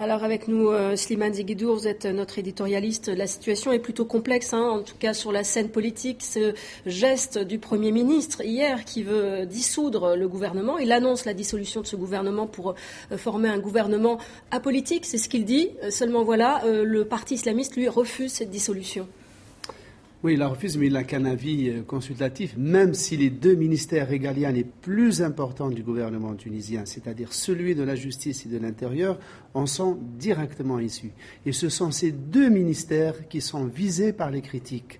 Alors avec nous, Slimane Zeguidour, vous êtes notre éditorialiste. La situation est plutôt complexe, en tout cas sur la scène politique. Ce geste du Premier ministre hier qui veut dissoudre le gouvernement, il annonce la dissolution de ce gouvernement pour former un gouvernement apolitique, c'est ce qu'il dit. Seulement voilà, le parti islamiste, lui, refuse cette dissolution. Oui, il la refuse, mais il n'a qu'un avis consultatif, même si les deux ministères régaliens les plus importants du gouvernement tunisien, c'est-à-dire celui de la justice et de l'intérieur, en sont directement issus. Et ce sont ces deux ministères qui sont visés par les critiques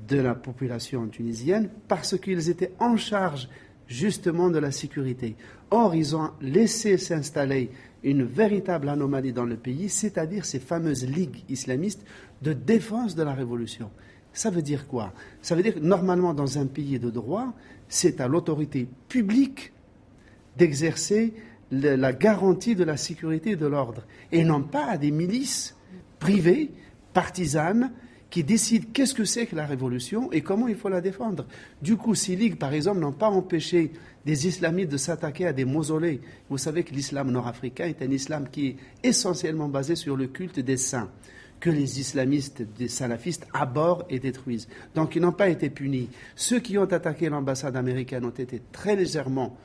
de la population tunisienne parce qu'ils étaient en charge justement de la sécurité. Or, ils ont laissé s'installer une véritable anomalie dans le pays, c'est-à-dire ces fameuses ligues islamistes de défense de la révolution. Ça veut dire quoi? Ça veut dire que normalement, dans un pays de droit, c'est à l'autorité publique d'exercer la garantie de la sécurité et de l'ordre, et non pas à des milices privées, partisanes, qui décident qu'est-ce que c'est que la révolution et comment il faut la défendre. Du coup, ces ligues, par exemple, n'ont pas empêché des islamistes de s'attaquer à des mausolées. Vous savez que l'islam nord-africain est un islam qui est essentiellement basé sur le culte des saints, que les islamistes, des salafistes, abhorrent et détruisent. Donc, ils n'ont pas été punis. Ceux qui ont attaqué l'ambassade américaine ont été très légèrement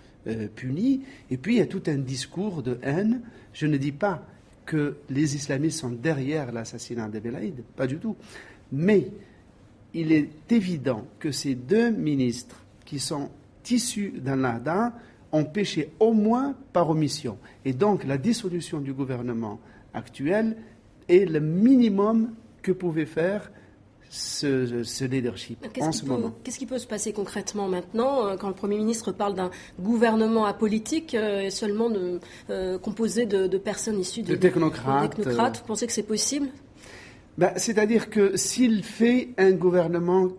punis. Et puis, il y a tout un discours de haine. Je ne dis pas que les islamistes sont derrière l'assassinat de Belaïd, pas du tout. Mais il est évident que ces deux ministres qui sont issus d'un Nahda ont péché au moins par omission. Et donc, la dissolution du gouvernement actuel est le minimum que pouvait faire ce leadership en ce moment. Qu'est-ce qui peut se passer concrètement maintenant quand le Premier ministre parle d'un gouvernement apolitique et seulement composé de personnes issues de technocrates? Vous pensez que c'est possible? C'est-à-dire que s'il fait un gouvernement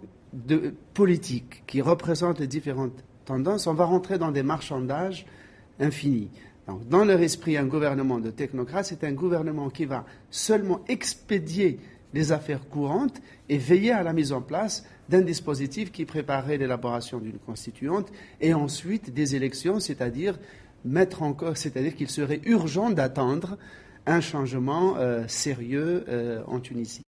politique qui représente les différentes tendances, on va rentrer dans des marchandages infinis. Donc, dans leur esprit, un gouvernement de technocrates, c'est un gouvernement qui va seulement expédier les affaires courantes et veiller à la mise en place d'un dispositif qui préparerait l'élaboration d'une constituante et ensuite des élections, c'est-à-dire qu'il serait urgent d'attendre un changement sérieux en Tunisie.